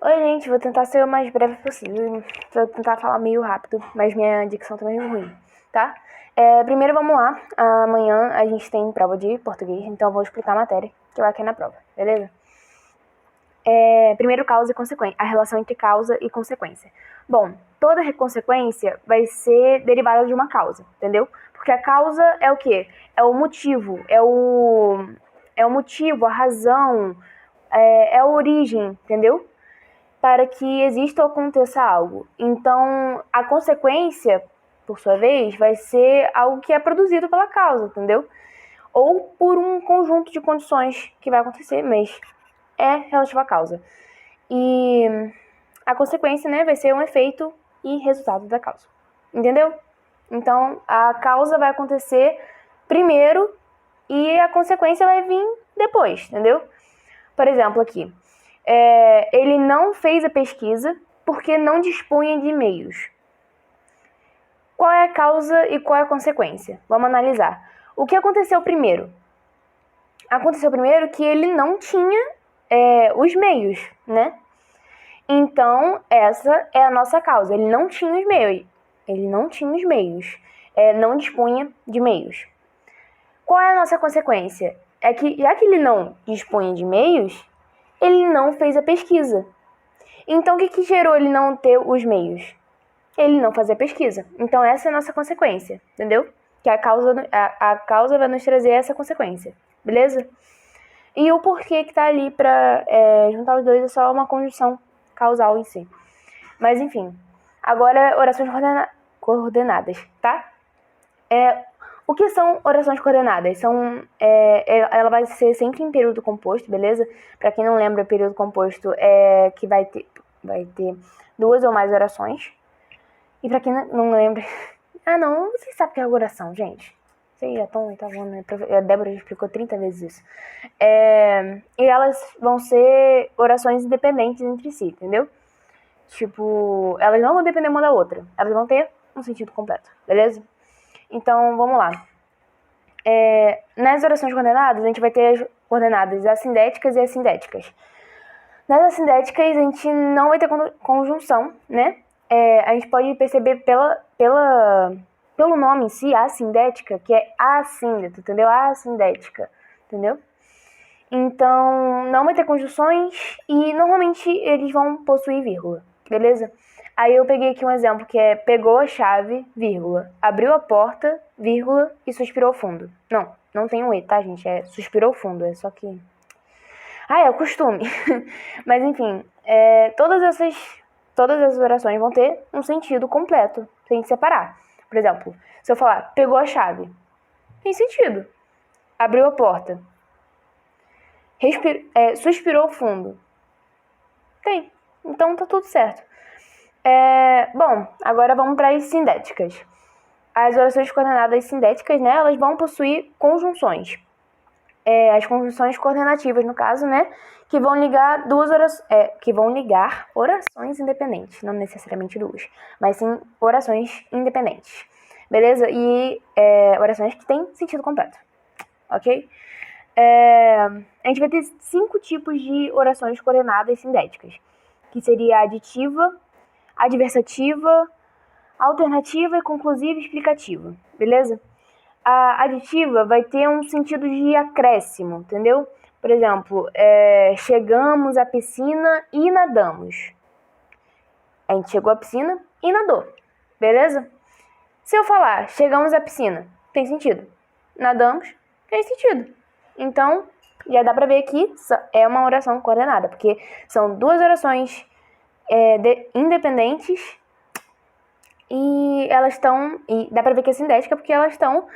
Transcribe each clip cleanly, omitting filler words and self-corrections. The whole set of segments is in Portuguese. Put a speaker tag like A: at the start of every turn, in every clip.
A: Oi, gente, vou tentar ser o mais breve possível. Vou tentar falar meio rápido, mas minha dicção tá meio ruim, tá? Primeiro, vamos lá. Amanhã a gente tem prova de português, então eu vou explicar a matéria que vai cair na prova, beleza? Primeiro, causa e consequência. A relação entre causa e consequência. Bom, toda consequência vai ser derivada de uma causa, entendeu? Porque a causa é o quê? É o motivo, é o motivo, a razão, é a origem, entendeu? Para que exista ou aconteça algo. Então, a consequência, por sua vez, vai ser algo que é produzido pela causa, entendeu? Ou por um conjunto de condições que vai acontecer, mas é relativo à causa. E a consequência, né, vai ser um efeito e resultado da causa. Entendeu? Então, a causa vai acontecer primeiro e a consequência vai vir depois, entendeu? Por exemplo, aqui. Ele não fez a pesquisa porque não dispunha de meios. Qual é a causa e qual é a consequência? Vamos analisar. O que aconteceu primeiro? Aconteceu primeiro que ele não tinha os meios, né? Então, essa é a nossa causa. Ele não tinha os meios. Ele não tinha os meios. Não dispunha de meios. Qual é a nossa consequência? É que, já que ele não dispunha de meios, ele não fez a pesquisa. Então, o que gerou ele não ter os meios? Ele não fazer pesquisa. Então, essa é a nossa consequência, entendeu? Que a causa vai nos trazer essa consequência, beleza? E o porquê que tá ali pra juntar os dois é só uma conjunção causal em si. Mas, enfim. Agora, orações coordenadas, tá? O que são orações coordenadas? Ela vai ser sempre em período composto, beleza? Pra quem não lembra, período composto é que vai ter duas ou mais orações. E pra quem não lembra... não, vocês sabem o que é oração, gente. Vocês já estão oitavando, né? A Débora já explicou 30 vezes isso. E elas vão ser orações independentes entre si, entendeu? Tipo, elas não vão depender uma da outra. Elas vão ter um sentido completo, beleza? Então, vamos lá. Nas orações coordenadas, a gente vai ter as coordenadas assindéticas e assindéticas. Nas assindéticas, a gente não vai ter conjunção, né? A gente pode perceber pelo nome em si, assindética, que é assíndeto, entendeu? Assindética, entendeu? Então, não vai ter conjunções e normalmente eles vão possuir vírgula, beleza? Aí eu peguei aqui um exemplo que é pegou a chave, vírgula, abriu a porta, vírgula, e suspirou fundo. Não tem um E, tá, gente? É suspirou fundo, é só que... é o costume. Mas, enfim, todas as orações vão ter um sentido completo, sem separar. Por exemplo, se eu falar, pegou a chave, tem sentido. Abriu a porta. Suspirou fundo. Tem. Então tá tudo certo. Bom, agora vamos para as sindéticas. As orações coordenadas sindéticas, né, elas vão possuir conjunções. As conjunções coordenativas, no caso, né, que vão ligar orações independentes, não necessariamente duas, mas sim orações independentes, beleza? E orações que têm sentido completo, ok? A gente vai ter 5 tipos de orações coordenadas sindéticas, que seria a aditiva, adversativa, alternativa e conclusiva e explicativa, beleza? A aditiva vai ter um sentido de acréscimo, entendeu? Por exemplo, chegamos à piscina e nadamos. A gente chegou à piscina e nadou, beleza? Se eu falar chegamos à piscina, tem sentido. Nadamos, tem sentido. Então, já dá pra ver que é uma oração coordenada, porque são duas orações independentes e elas estão... E dá pra ver que é sindética porque elas estão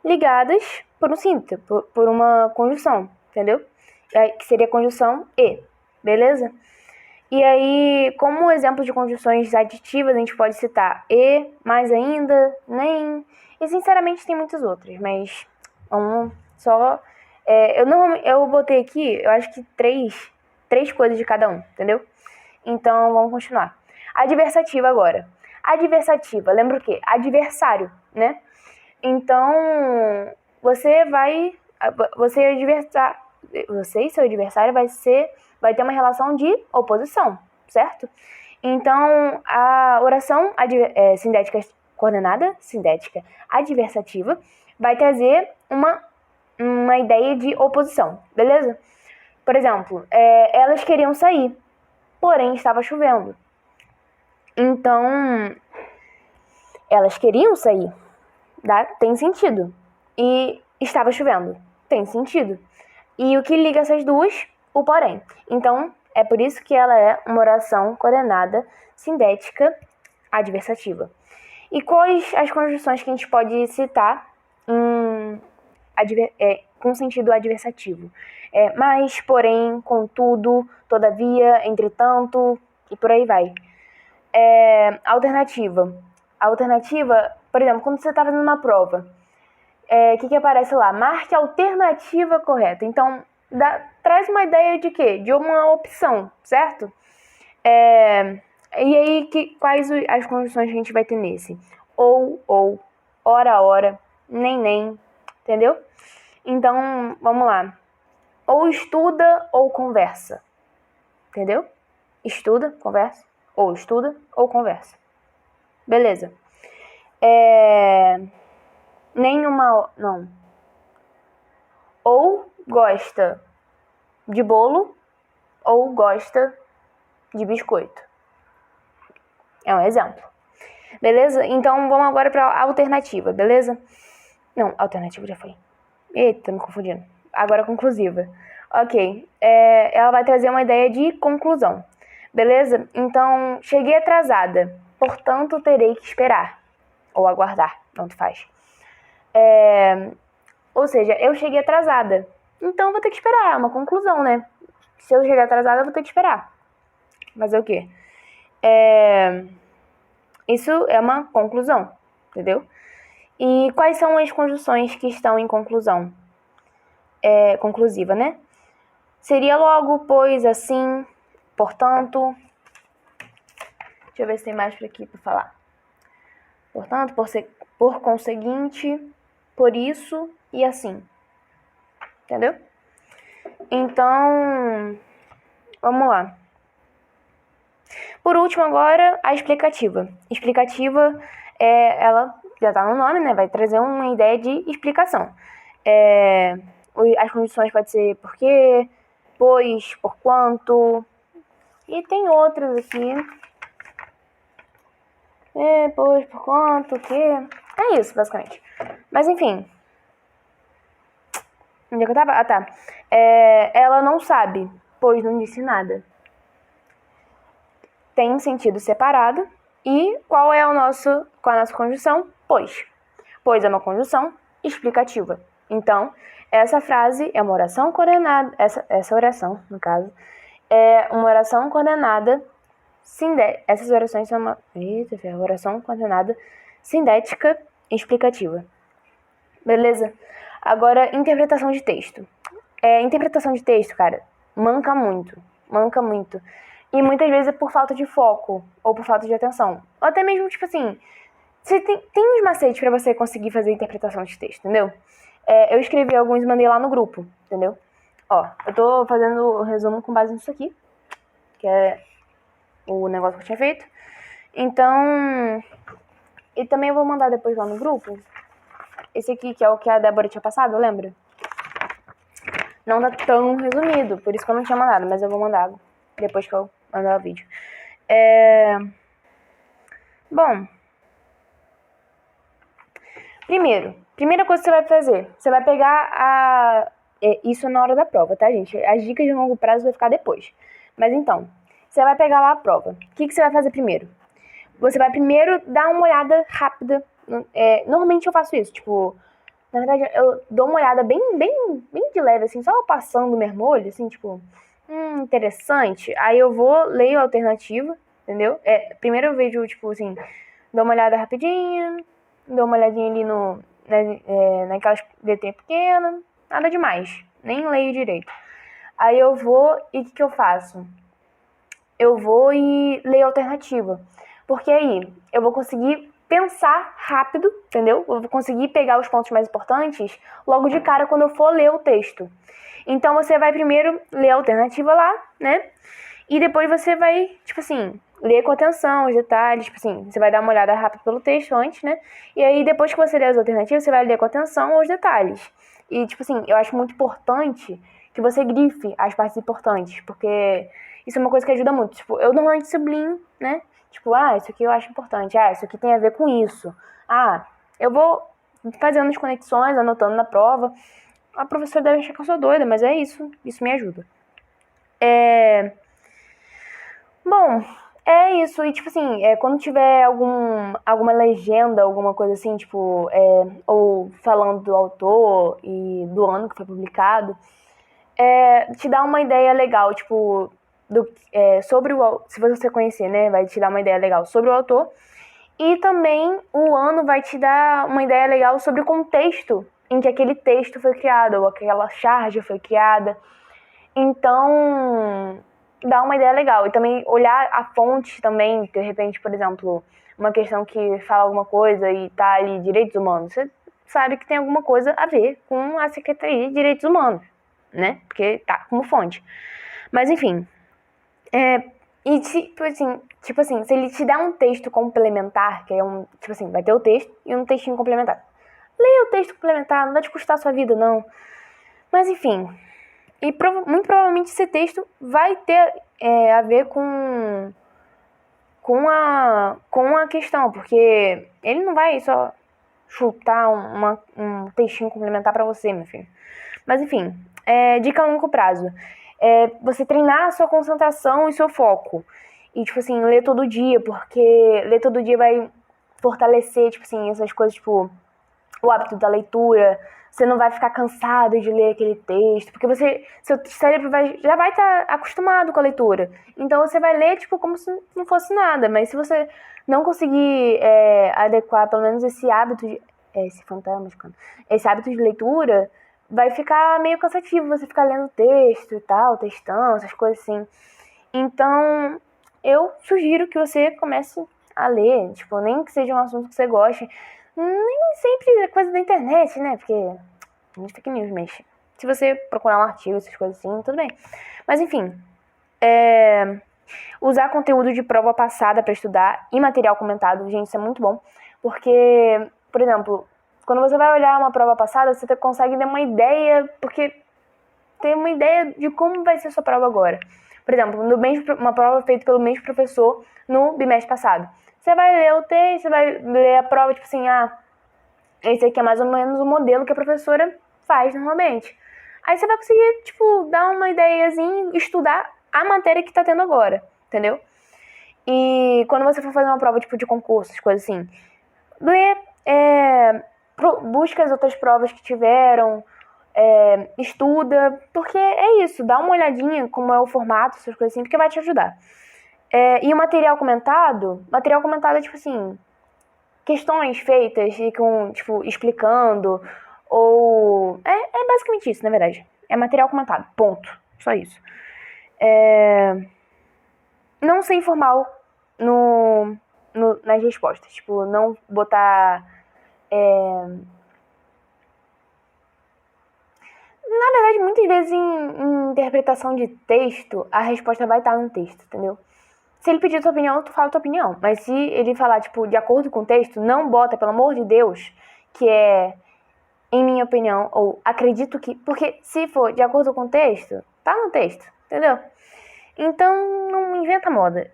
A: ligadas por um sínteto, por uma conjunção, entendeu? Que seria a conjunção e, beleza? E aí, como exemplo de conjunções aditivas, a gente pode citar e, mais ainda, nem... E, sinceramente, tem muitas outras, mas vamos só... eu botei aqui, eu acho que três coisas de cada um, entendeu? Então, vamos continuar. Adversativa agora. Adversativa, lembra o quê? Adversário, né? Então, você e seu adversário vai ter uma relação de oposição, certo? Então, a oração sintética coordenada, sintética adversativa, vai trazer uma ideia de oposição, beleza? Por exemplo, elas queriam sair, porém estava chovendo. Então, elas queriam sair, tem sentido. E estava chovendo, tem sentido. E o que liga essas duas? O porém. Então, é por isso que ela é uma oração coordenada sintética adversativa. E quais as conjunções que a gente pode citar com sentido adversativo? Mas, porém, contudo, todavia, entretanto, e por aí vai. Alternativa. Alternativa, por exemplo, quando você está fazendo uma prova, o que aparece lá? Marque a alternativa correta. Então, traz uma ideia de quê? De uma opção, certo? E aí, quais as conjunções que a gente vai ter nesse? Ou, ora, nem, entendeu? Então, vamos lá. Ou estuda ou conversa, entendeu? Estuda, conversa, ou conversa. Beleza. Não. Ou gosta de bolo ou gosta de biscoito. É um exemplo. Beleza? Então, vamos agora para a alternativa, beleza? Não, alternativa já foi. Eita, tô me confundindo. Agora conclusiva. Ok. Ela vai trazer uma ideia de conclusão. Beleza? Então, cheguei atrasada. Portanto, terei que esperar. Ou aguardar. Tanto faz. Ou seja, eu cheguei atrasada. Então, vou ter que esperar. É uma conclusão, né? Se eu chegar atrasada, eu vou ter que esperar. Fazer o quê? Isso é uma conclusão. Entendeu? E quais são as conjunções que estão em conclusão? Conclusiva, né? Seria logo, pois, assim, portanto. Deixa eu ver se tem mais por aqui para falar. Portanto, por conseguinte, por isso e assim. Entendeu? Então, vamos lá. Por último, agora, a explicativa. Explicativa, ela já tá no nome, né? Vai trazer uma ideia de explicação. As condições podem ser por quê, pois, por quanto. E tem outras aqui. Pois, por quanto, o quê. É isso, basicamente. Mas, enfim. Onde é que eu tava? Ah, tá. Ela não sabe, pois não disse nada. Tem sentido separado. E qual é a nossa conjunção? Pois. Pois é uma conjunção explicativa. Então, essa frase é uma oração coordenada. Essa oração, no caso, é uma oração coordenada. Essas orações são uma oração coordenada sintética explicativa. Beleza? Agora, interpretação de texto. Interpretação de texto, cara, manca muito. E muitas vezes é por falta de foco ou por falta de atenção. Ou até mesmo, tipo assim, você tem uns macetes pra você conseguir fazer interpretação de texto, entendeu? Eu escrevi alguns e mandei lá no grupo, entendeu? Ó, eu tô fazendo o resumo com base nisso aqui, que é o negócio que eu tinha feito. Então, e também eu vou mandar depois lá no grupo. Esse aqui, que é o que a Débora tinha passado, lembra? Não tá tão resumido, por isso que eu não tinha mandado, mas eu vou mandar depois que eu mandar o vídeo. Bom, primeira coisa que você vai fazer, você vai pegar isso na hora da prova, tá, gente? As dicas de longo prazo vai ficar depois. Mas então, você vai pegar lá a prova. O que você vai fazer primeiro? Você vai primeiro dar uma olhada rápida. Normalmente eu faço isso, tipo, na verdade eu dou uma olhada bem de leve, assim, só passando o mesmo olho, assim, tipo, interessante. Aí eu vou, leio a alternativa, entendeu? Primeiro eu vejo, tipo, assim, dou uma olhada rapidinha, dou uma olhadinha ali naquelas letrinhas pequenas, nada demais, nem leio direito. Aí eu vou e o que eu faço? Eu vou e leio a alternativa, porque aí eu vou conseguir pensar rápido, entendeu? Eu vou conseguir pegar os pontos mais importantes logo de cara quando eu for ler o texto. Então, você vai primeiro ler a alternativa lá, né? E depois você vai, tipo assim, ler com atenção os detalhes, tipo assim, você vai dar uma olhada rápida pelo texto antes, né? E aí depois que você ler as alternativas, você vai ler com atenção os detalhes. E, tipo assim, eu acho muito importante que você grife as partes importantes, porque isso é uma coisa que ajuda muito. Tipo, eu normalmente sublinho, né? Tipo, isso aqui eu acho importante. Isso aqui tem a ver com isso. Eu vou fazendo as conexões, anotando na prova. A professora deve achar que eu sou doida, mas é isso. Isso me ajuda. Bom, é isso. E, tipo assim, quando tiver alguma legenda, alguma coisa assim, tipo, ou falando do autor e do ano que foi publicado, te dá uma ideia legal, tipo, sobre se você conhecer, né, vai te dar uma ideia legal sobre o autor. E também o ano vai te dar uma ideia legal sobre o contexto em que aquele texto foi criado, ou aquela charge foi criada. Então, dá uma ideia legal. E também olhar a fonte também, de repente, por exemplo, uma questão que fala alguma coisa e tá ali direitos humanos, você sabe que tem alguma coisa a ver com a Secretaria de Direitos Humanos, né? Porque tá como fonte. Mas enfim, e tipo assim, se ele te dá um texto complementar, que é tipo assim, vai ter o texto e um textinho complementar. Leia o texto complementar, não vai te custar a sua vida, não. Mas enfim, e muito provavelmente esse texto vai ter a ver com a questão, porque ele não vai só chutar um textinho complementar pra você, meu filho. Mas enfim, dica a longo prazo. Você treinar a sua concentração e seu foco. E, tipo assim, ler todo dia, porque ler todo dia vai fortalecer, tipo assim, essas coisas, tipo, o hábito da leitura. Você não vai ficar cansado de ler aquele texto, porque seu cérebro já vai estar acostumado com a leitura. Então você vai ler, tipo, como se não fosse nada. Mas se você não conseguir adequar pelo menos esse hábito esse hábito de leitura, vai ficar meio cansativo você ficar lendo texto e tal, textão, essas coisas assim. Então, eu sugiro que você comece a ler, tipo, nem que seja um assunto que você goste. Nem sempre é coisa da internet, né? Porque muito fake news, mas se você procurar um artigo, essas coisas assim, tudo bem. Mas enfim, usar conteúdo de prova passada para estudar e material comentado, gente, isso é muito bom. Porque, por exemplo, quando você vai olhar uma prova passada, você consegue ter uma ideia, porque tem uma ideia de como vai ser a sua prova agora. Por exemplo, uma prova feita pelo mesmo professor no bimestre passado. Você vai ler o texto, você vai ler a prova, tipo assim, esse aqui é mais ou menos o modelo que a professora faz normalmente. Aí você vai conseguir, tipo, dar uma ideiazinha, estudar a matéria que tá tendo agora, entendeu? E quando você for fazer uma prova, tipo, de concurso, coisas assim, lê, busca as outras provas que tiveram, estuda, porque é isso, dá uma olhadinha como é o formato, essas coisas assim, porque vai te ajudar. E o material comentado é tipo assim, questões feitas e com, tipo, explicando, ou... É basicamente isso, na verdade. É material comentado, ponto. Só isso. Não ser informal nas respostas. Tipo, não botar... Na verdade, muitas vezes em interpretação de texto, a resposta vai estar no texto, entendeu? Se ele pedir tua opinião, tu fala tua opinião. Mas se ele falar, tipo, de acordo com o texto, não bota, pelo amor de Deus, que é, em minha opinião, ou acredito que... Porque se for de acordo com o texto, tá no texto, entendeu? Então, não inventa moda.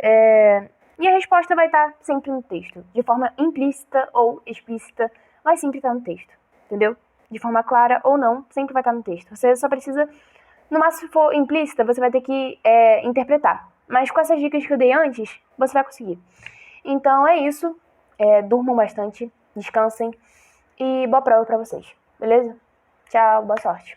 A: E a resposta vai estar sempre no texto. De forma implícita ou explícita, vai sempre estar no texto, entendeu? De forma clara ou não, sempre vai estar no texto. Você só precisa... No máximo, se for implícita, você vai ter que interpretar. Mas com essas dicas que eu dei antes, você vai conseguir. Então é isso. Durmam bastante, descansem e boa prova pra vocês. Beleza? Tchau, boa sorte.